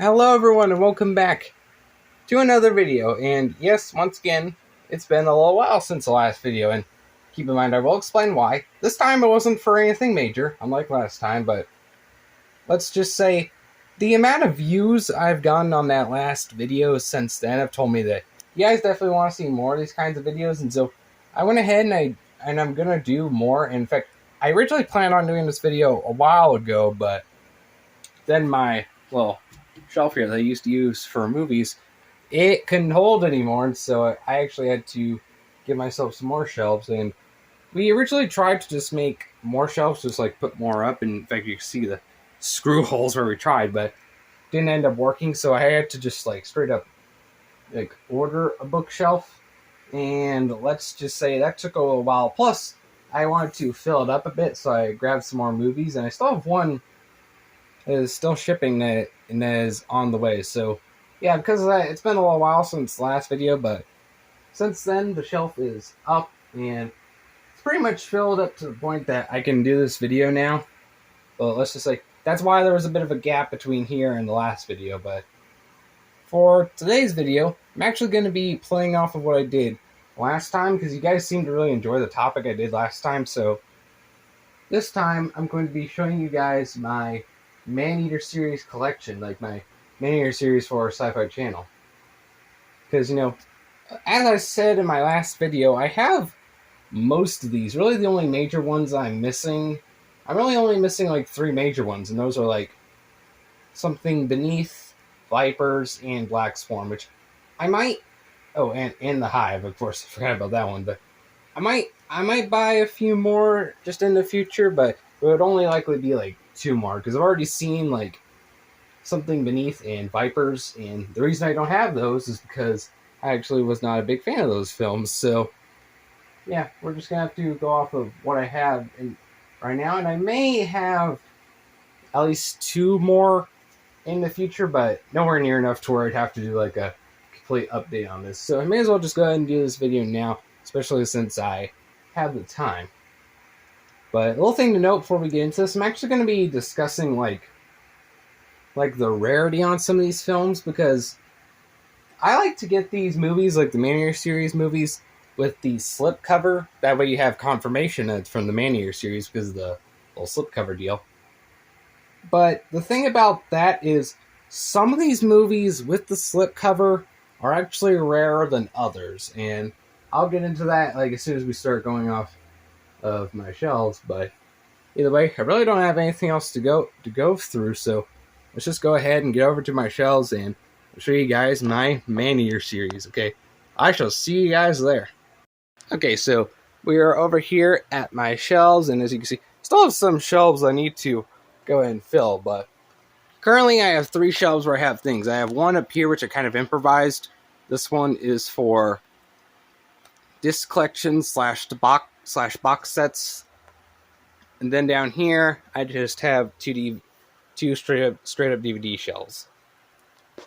Hello everyone and welcome back to another video. And yes, once again, it's been a little while since the last video, and keep in mind I will explain why. This time it wasn't for anything major, unlike last time, but let's just say the amount of views I've gotten on that last video since then have told me that you guys definitely want to see more of these kinds of videos, and so I went ahead and I'm gonna do more. In fact, I originally planned on doing this video a while ago, but then my shelf here that I used to use for movies, it couldn't hold anymore, and so I actually had to get myself some more shelves. And we originally tried to just make more shelves, just like put more up, and in fact you can see the screw holes where we tried, but didn't end up working, so I had to just like straight up like order a bookshelf. And let's just say that took a little while, plus I wanted to fill it up a bit, so I grabbed some more movies, and I still have one that is still shipping that is on the way. So yeah, because of that, it's been a little while since the last video, but since then the shelf is up and it's pretty much filled up to the point that I can do this video now. But let's just say that's why there was a bit of a gap between here and the last video. But for today's video, I'm actually going to be playing off of what I did last time, because you guys seemed to really enjoy the topic I did last time. So this time I'm going to be showing you guys my Maneater series collection, like my Maneater series for our Sci-Fi channel. Because, you know, as I said in my last video, I have most of these. Really the only major ones I'm missing, I'm really only missing like 3 major ones, and those are like Something Beneath, Vipers, and Black Swarm, which I might, oh, and the Hive, of course, I forgot about that one, but I might buy a few more just in the future, but it would only likely be like 2 more, because I've already seen like Something Beneath and Vipers, and the reason I don't have those is because I actually was not a big fan of those films. So yeah, we're just gonna have to go off of what I have right now, and I may have at least 2 more in the future, but nowhere near enough to where I'd have to do like a complete update on this. So I may as well just go ahead and do this video now, especially since I have the time. But a little thing to note before we get into this, I'm actually going to be discussing like the rarity on some of these films, because I like to get these movies, like the Maneater series movies, with the slipcover. That way you have confirmation that it's from the Maneater series because of the little slipcover deal. But the thing about that is some of these movies with the slipcover are actually rarer than others, and I'll get into that like as soon as we start going off of my shelves. But either way, I really don't have anything else to go through, so let's just go ahead and get over to my shelves and I'll show you guys my Maneater series. Okay, I shall see you guys there. Okay, so we are over here at my shelves, and as you can see, still have some shelves I need to go ahead and fill, but currently I have 3 shelves where I have things. I have one up here which I kind of improvised. This one is for disc collections slash box sets. And then down here, I just have 2 straight up DVD shelves.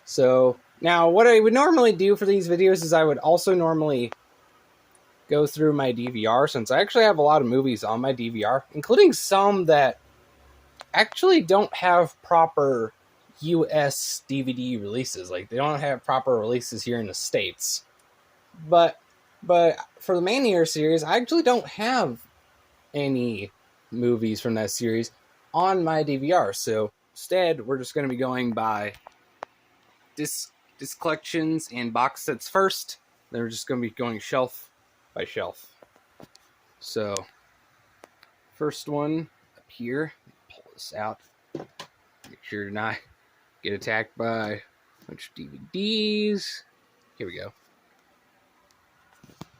So now what I would normally do for these videos is I would also normally go through my DVR, since I actually have a lot of movies on my DVR, including some that actually don't have proper US DVD releases. Like, they don't have proper releases here in the States. But for the Maneater series, I actually don't have any movies from that series on my DVR. So instead, we're just going to be going by disc collections and box sets first. Then we're just going to be going shelf by shelf. So first one up here, pull this out, make sure to not get attacked by a bunch of DVDs. Here we go.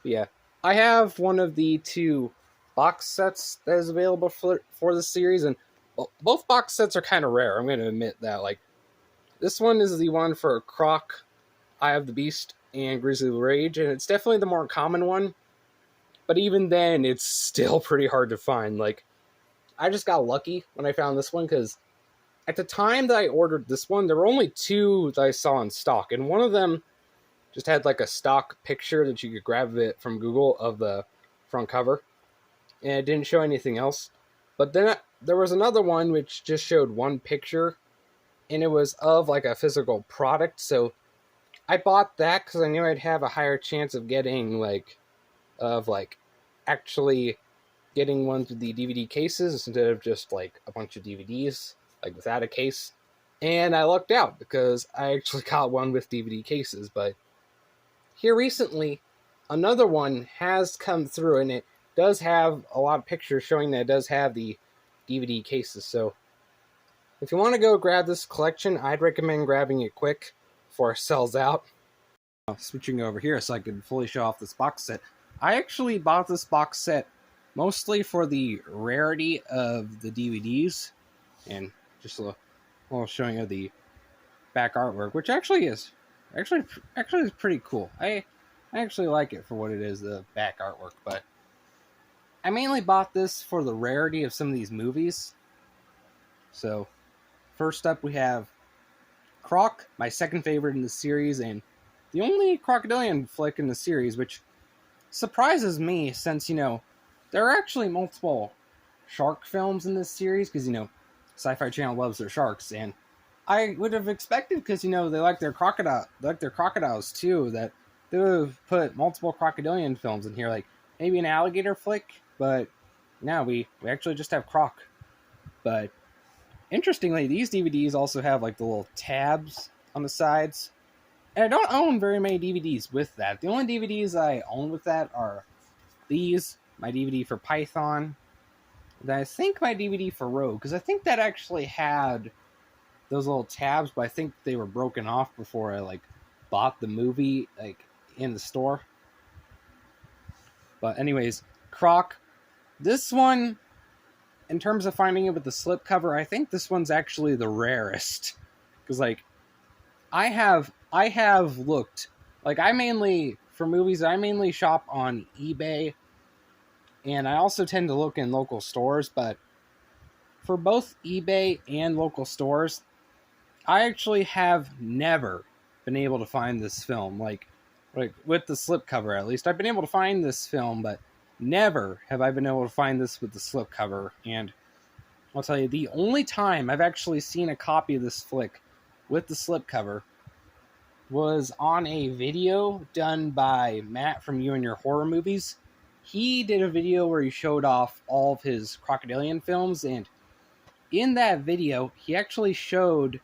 But yeah, I have one of the 2 box sets that is available for the series, and both box sets are kind of rare. I'm going to admit that. Like, this one is the one for Croc, Eye of the Beast, and Grizzly Rage, and it's definitely the more common one. But even then, it's still pretty hard to find. Like, I just got lucky when I found this one, because at the time that I ordered this one, there were only 2 that I saw in stock, and one of them just had like a stock picture that you could grab it from Google of the front cover, and it didn't show anything else. But then there was another one which just showed one picture and it was of like a physical product. So I bought that because I knew I'd have a higher chance of getting actually getting one with the DVD cases instead of just like a bunch of DVDs like without a case. And I lucked out because I actually got one with DVD cases. But here recently, another one has come through, and it does have a lot of pictures showing that it does have the DVD cases. So if you want to go grab this collection, I'd recommend grabbing it quick before it sells out. Switching over here so I can fully show off this box set. I actually bought this box set mostly for the rarity of the DVDs, and just a little showing of the back artwork, which actually is pretty cool. I actually like it for what it is, the back artwork. But I mainly bought this for the rarity of some of these movies. So first up we have Croc, my second favorite in the series, and the only crocodilian flick in the series, which surprises me since, there are actually multiple shark films in this series, because, Sci-Fi Channel loves their sharks, and I would have expected, because, they like their crocodiles too, that they would have put multiple crocodilian films in here, like maybe an alligator flick, but no, we actually just have Croc. But interestingly, these DVDs also have like the little tabs on the sides. And I don't own very many DVDs with that. The only DVDs I own with that are these, my DVD for Python, and I think my DVD for Rogue, because I think that actually had those little tabs, but I think they were broken off before I bought the movie in the store. But anyways, Croc. This one, in terms of finding it with the slipcover, I think this one's actually the rarest. Because I have looked, for movies, I mainly shop on eBay, and I also tend to look in local stores, but for both eBay and local stores, I actually have never been able to find this film, like with the slipcover at least. I've been able to find this film, but never have I been able to find this with the slipcover. And I'll tell you, the only time I've actually seen a copy of this flick with the slipcover was on a video done by Matt from You and Your Horror Movies. He did a video where he showed off all of his crocodilian films, and in that video, he actually showed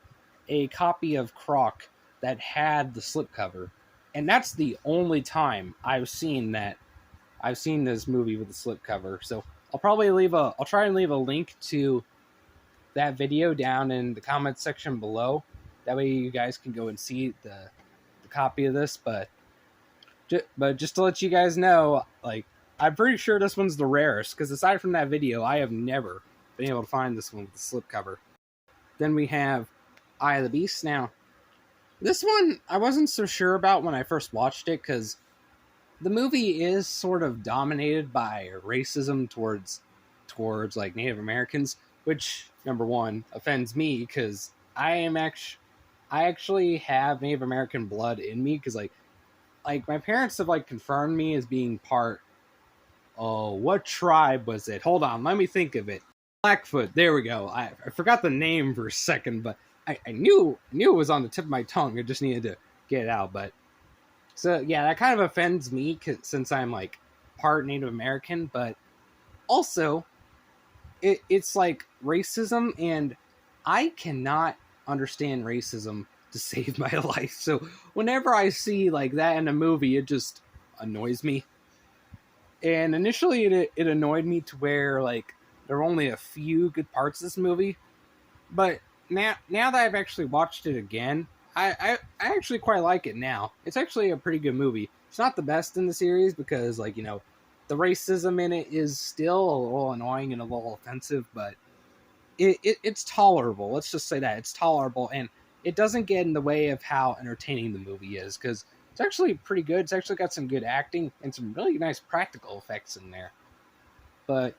a copy of Croc that had the slipcover. And that's the only time I've seen this movie with the slipcover. So I'll try and leave a link to that video down in the comments section below. That way you guys can go and see the copy of this. But just to let you guys know, I'm pretty sure this one's the rarest, because aside from that video, I have never been able to find this one with the slipcover. Then we have Eye of the Beast. Now, this one I wasn't so sure about when I first watched it, because the movie is sort of dominated by racism towards Native Americans, which, number one, offends me, because I actually have Native American blood in me, because my parents have confirmed me as being part. Oh, what tribe was it? Hold on, let me think of it. Blackfoot. There we go. I forgot the name for a second, but I knew it was on the tip of my tongue. I just needed to get it out. But so yeah, that kind of offends me since I'm part Native American, but also it's racism, and I cannot understand racism to save my life. So whenever I see that in a movie, it just annoys me. And initially it annoyed me to where there were only a few good parts of this movie. But now that I've actually watched it again, I actually quite like it now. It's actually a pretty good movie. It's not the best in the series because the racism in it is still a little annoying and a little offensive, but it's tolerable. Let's just say that. It's tolerable, and it doesn't get in the way of how entertaining the movie is, because it's actually pretty good. It's actually got some good acting and some really nice practical effects in there. But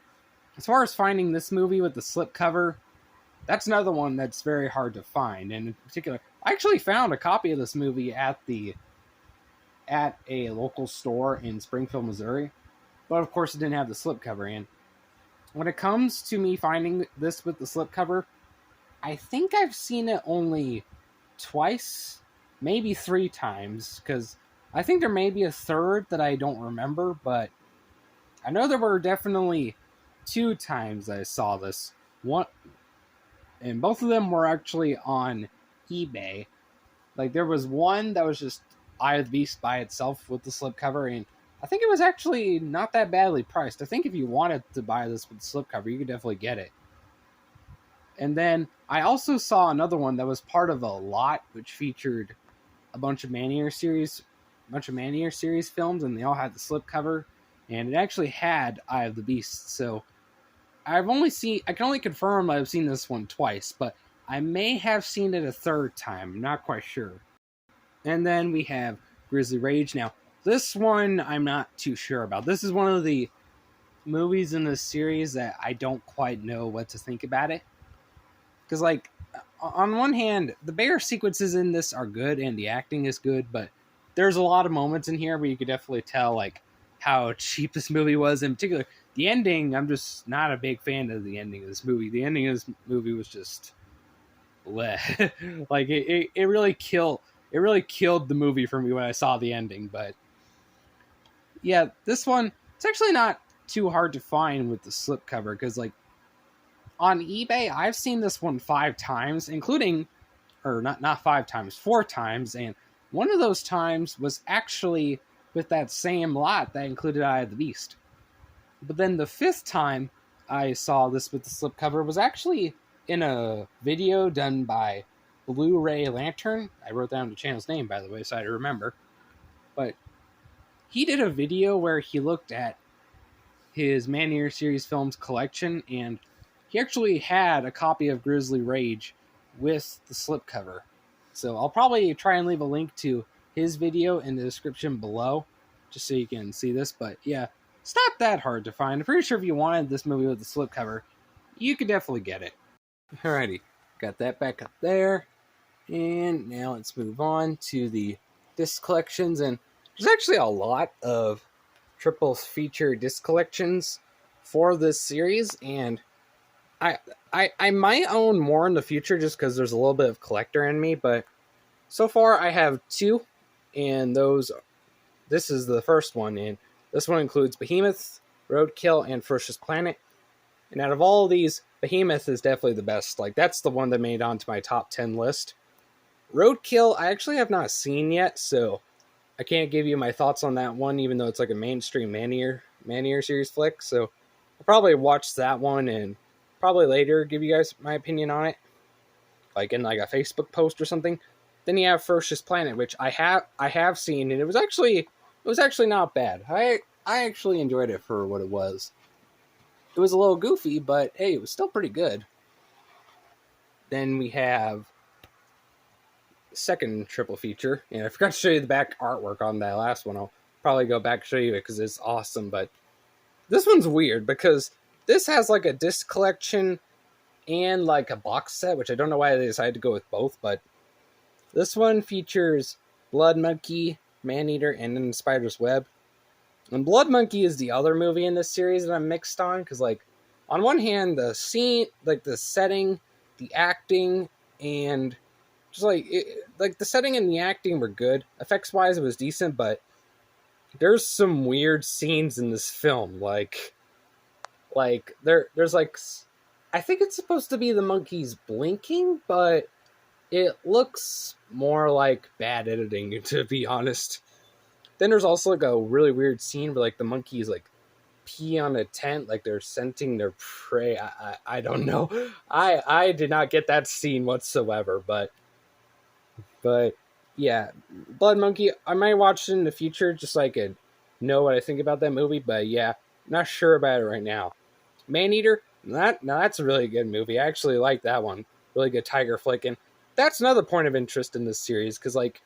as far as finding this movie with the slipcover, that's another one that's very hard to find. And in particular, I actually found a copy of this movie at a local store in Springfield, Missouri. But of course, it didn't have the slipcover in. When it comes to me finding this with the slipcover, I think I've seen it only twice, maybe 3 times, because I think there may be a third that I don't remember, but I know there were definitely 2 times I saw this. One, and both of them were actually on eBay. Like, there was one that was just Eye of the Beast by itself with the slipcover, and I think it was actually not that badly priced. I think if you wanted to buy this with the slipcover, you could definitely get it. And then I also saw another one that was part of a lot, which featured a bunch of Maneater series films, and they all had the slipcover, and it actually had Eye of the Beast. So I can only confirm I've seen this one twice, but I may have seen it a third time. I'm not quite sure. And then we have Grizzly Rage. Now, this one I'm not too sure about. This is one of the movies in this series that I don't quite know what to think about it. Because, like, on one hand, the bear sequences in this are good and the acting is good, but there's a lot of moments in here where you could definitely tell, like, how cheap this movie was. In particular, the ending, I'm just not a big fan of the ending of this movie. The ending of this movie was just bleh. Like, it really killed the movie for me when I saw the ending. But yeah, this one, it's actually not too hard to find with the slipcover, because, like, on eBay, I've seen this one 5 times, including, or not 5 times, 4 times, and one of those times was actually with that same lot that included Eye of the Beast. But then the 5th time I saw this with the slipcover was actually in a video done by Blu-ray Lantern. I wrote down the channel's name, by the way, so I remember. But he did a video where he looked at his Maneater series films collection, and he actually had a copy of Grizzly Rage with the slipcover. So I'll probably try and leave a link to his video in the description below, just so you can see this. But yeah, it's not that hard to find. I'm pretty sure if you wanted this movie with the slipcover, you could definitely get it. Alrighty, got that back up there. And now let's move on to the disc collections. And there's actually a lot of triple feature disc collections for this series, and I might own more in the future just because there's a little bit of collector in me, but so far I have 2, and this is the first one, and this one includes Behemoth, Roadkill, and Ferocious Planet. And out of all of these, Behemoth is definitely the best. Like, that's the one that made it onto my top 10 list. Roadkill, I actually have not seen yet, so I can't give you my thoughts on that one, even though it's like a mainstream Maneater series flick. So I'll probably watch that one and probably later give you guys my opinion on it, like in like a Facebook post or something. Then you have Ferocious Planet, which I have seen, and it was actually not bad. I actually enjoyed it for what it was. It was a little goofy, but hey, it was still pretty good. Then we have second triple feature, and I forgot to show you the back artwork on that last one. I'll probably go back and show you it because it's awesome. But this one's weird because this has like a disc collection and like a box set, which I don't know why they decided to go with both, but this one features Blood Monkey, Maneater, and then Spider's Web. And Blood Monkey is the other movie in this series that I'm mixed on, because, like, on one hand, the scene, like, the setting, the acting, and just, like, the setting and the acting were good. Effects-wise, it was decent, but there's some weird scenes in this film. Like there's, like, I think it's supposed to be the monkeys blinking, but it looks more like bad editing, to be honest. Then there's also, like, a really weird scene where, like, the monkeys, like, pee on a tent, like they're scenting their prey. I don't know. I did not get that scene whatsoever, but yeah, Blood Monkey, I might watch it in the future just so I could know what I think about that movie, but yeah, not sure about it right now. Maneater, that's a really good movie. I actually like that one. Really good tiger flick, and that's another point of interest in this series, because, like,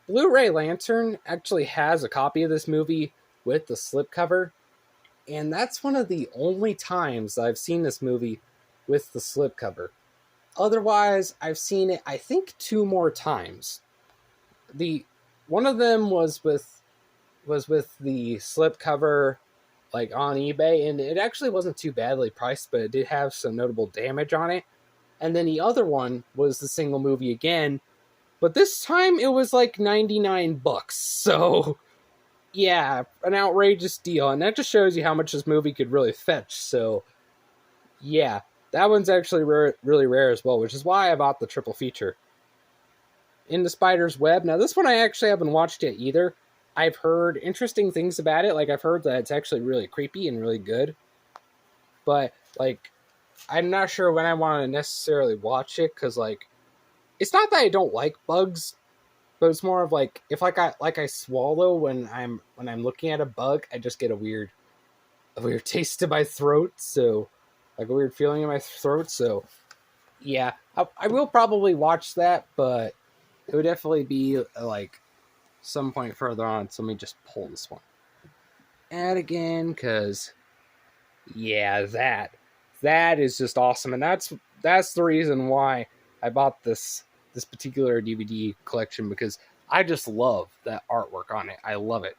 Blu-ray Lantern actually has a copy of this movie with the slipcover, and that's one of the only times I've seen this movie with the slipcover. Otherwise, I've seen it, I think, 2 more times. One of them was with the slipcover, like, on eBay, and it actually wasn't too badly priced, but it did have some notable damage on it. And then the other one was the single movie again, but this time it was like $99. So yeah, an outrageous deal, and that just shows you how much this movie could really fetch. So yeah, that one's actually really rare as well, which is why I bought the triple feature. In the Spider's Web. Now, this one I actually haven't watched yet either. I've heard interesting things about it. Like, I've heard that it's actually really creepy and really good. But, like, I'm not sure when I want to necessarily watch it, because, like, it's not that I don't like bugs, but it's more of, like, if I swallow when I'm looking at a bug, I just get a weird taste in my throat, so, like, a weird feeling in my throat, so, yeah. I will probably watch that, but it would definitely be, like, some point further on. So let me just pull this one. Add again, because, yeah, that is just awesome. And that's the reason why I bought this particular DVD collection, because I just love that artwork on it. I love it.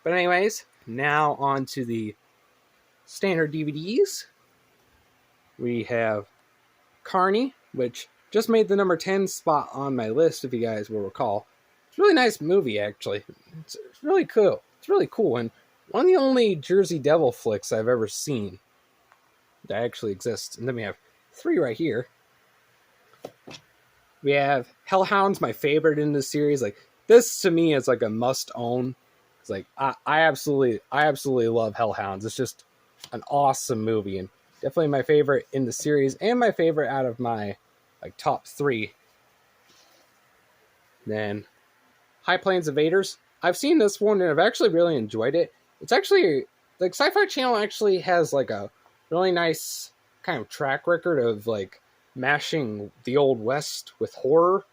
But anyways, now on to the standard DVDs. We have Carney, which just made the number 10 spot on my list, if you guys will recall. It's a really nice movie, actually. It's really cool. It's really cool, and one of the only Jersey Devil flicks I've ever seen that actually exists. And then we have 3 right here. We have Hellhound's my favorite in this series. Like, this to me is like a must-own. It's like, I absolutely love Hellhounds. It's just an awesome movie, and definitely my favorite in the series, and my favorite out of my top 3. Then High Plains Invaders. I've seen this one and I've actually really enjoyed it. It's actually, like, Sci-Fi Channel actually has like a really nice kind of track record of like mashing the Old West with horror,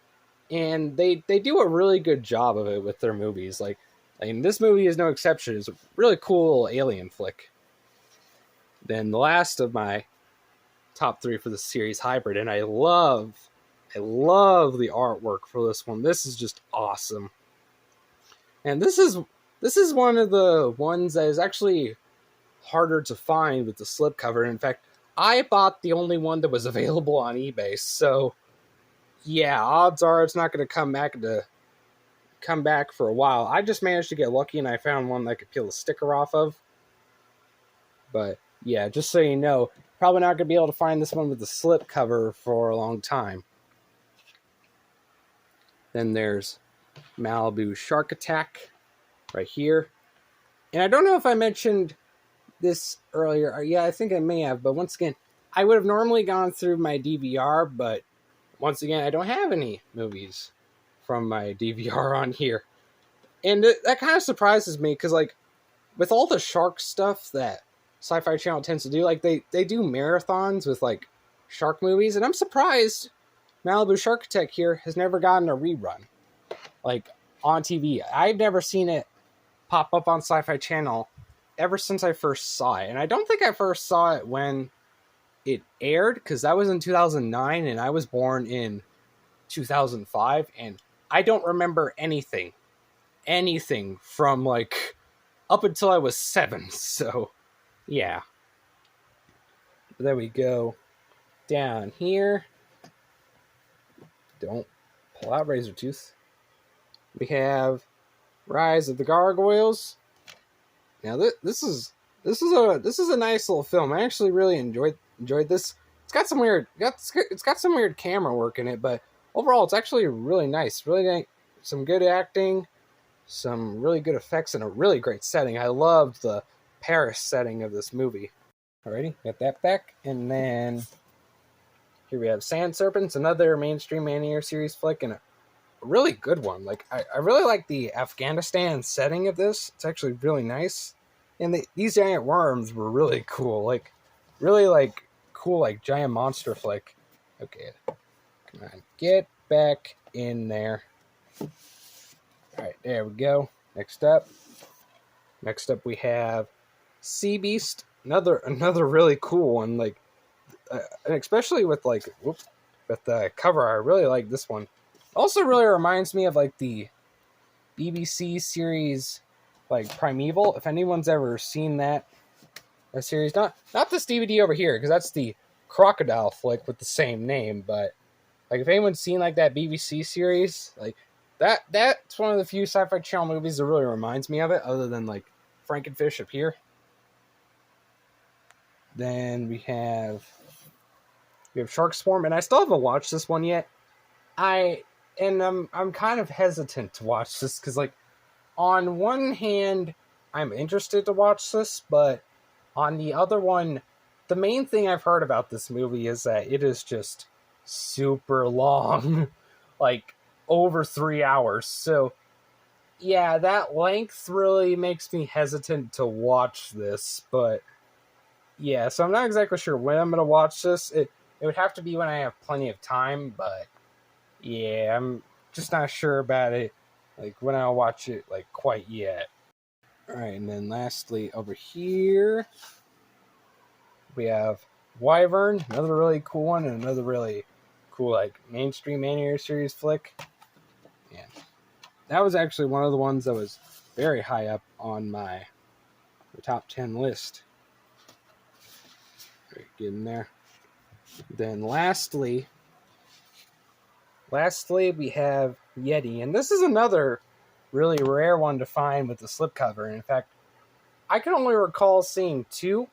and they do a really good job of it with their movies. Like, I mean, this movie is no exception. It's a really cool alien flick. Then the last of my top 3 for the series, Hybrid, and I love the artwork for this one. This is just awesome. And this is one of the ones that is actually harder to find with the slipcover. In fact, I bought the only one that was available on eBay. So yeah, odds are it's not going to come back for a while. I just managed to get lucky and I found one that I could peel the sticker off of. But yeah, just so you know, probably not going to be able to find this one with the slipcover for a long time. Then there's Malibu Shark Attack right here. And I don't know if I mentioned this earlier. Yeah, I think I may have. But once again, I would have normally gone through my DVR, but once again, I don't have any movies from my DVR on here. And that kind of surprises me, because, like, with all the shark stuff that Sci-Fi Channel tends to do, like, they do marathons with, like, shark movies, and I'm surprised Malibu Shark Attack here has never gotten a rerun, like, on TV. I've never seen it pop up on Sci-Fi Channel ever since I first saw it, and I don't think I first saw it when it aired, because that was in 2009, and I was born in 2005, and I don't remember anything from, like, up until I was 7, so yeah. There we go. Down here. Don't pull out Razortooth. We have Rise of the Gargoyles. Now this is a nice little film. I actually really enjoyed this. It's got some weird camera work in it, but overall it's actually really nice. Really nice. Some good acting, some really good effects, and a really great setting. I loved the Paris setting of this movie. Alrighty, got that back. And then here we have Sand Serpents, another mainstream Maneater series flick, and a really good one. Like, I really like the Afghanistan setting of this. It's actually really nice. And these giant worms were really cool. Like, really, like, cool, like, giant monster flick. Okay, come on, get back in there. Alright, there we go. Next up we have Sea Beast. Another really cool one. Like, and especially with, like, with the cover, I really like this one. Also really reminds me of, like, the BBC series, like, Primeval. If anyone's ever seen that series, not this DVD over here, because that's the crocodile flick with the same name, but like if anyone's seen like that BBC series, like that's one of the few Sci-Fi Channel movies that really reminds me of it, other than like Frankenfish up here. Then we have Shark Swarm, and I still haven't watched this one yet. I'm kind of hesitant to watch this because, like, on one hand, I'm interested to watch this, but on the other one, the main thing I've heard about this movie is that it is just super long, like over 3 hours. So, yeah, that length really makes me hesitant to watch this, but yeah, so I'm not exactly sure when I'm going to watch this. It would have to be when I have plenty of time, but yeah, I'm just not sure about it, like, when I'll watch it, like, quite yet. Alright, and then lastly, over here, we have Wyvern, another really cool one, and another really cool, like, mainstream Maneater series flick. Yeah, that was actually one of the ones that was very high up on my top 10 list. Right, get in there. Then lastly, we have Yeti, and this is another really rare one to find with the slipcover. And in fact, I can only recall seeing 2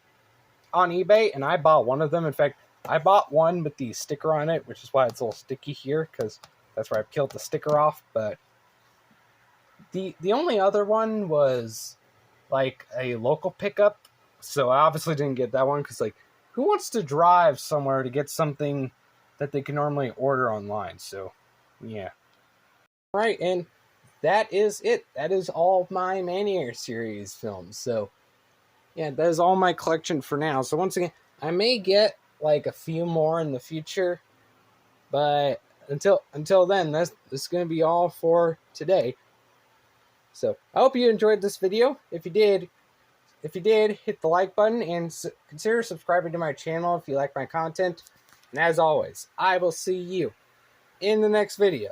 on eBay, and I bought one of them. In fact, I bought one with the sticker on it, which is why it's a little sticky here, because that's where I've killed the sticker off. But the only other one was like a local pickup, so I obviously didn't get that one, because like, who wants to drive somewhere to get something that they can normally order online? So, yeah. Alright, and that is it. That is all of my Maneater series films. So, yeah, that is all my collection for now. So, once again, I may get, like, a few more in the future. But until then, this is going to be all for today. So, I hope you enjoyed this video. If you did, hit the like button and consider subscribing to my channel if you like my content. And as always, I will see you in the next video.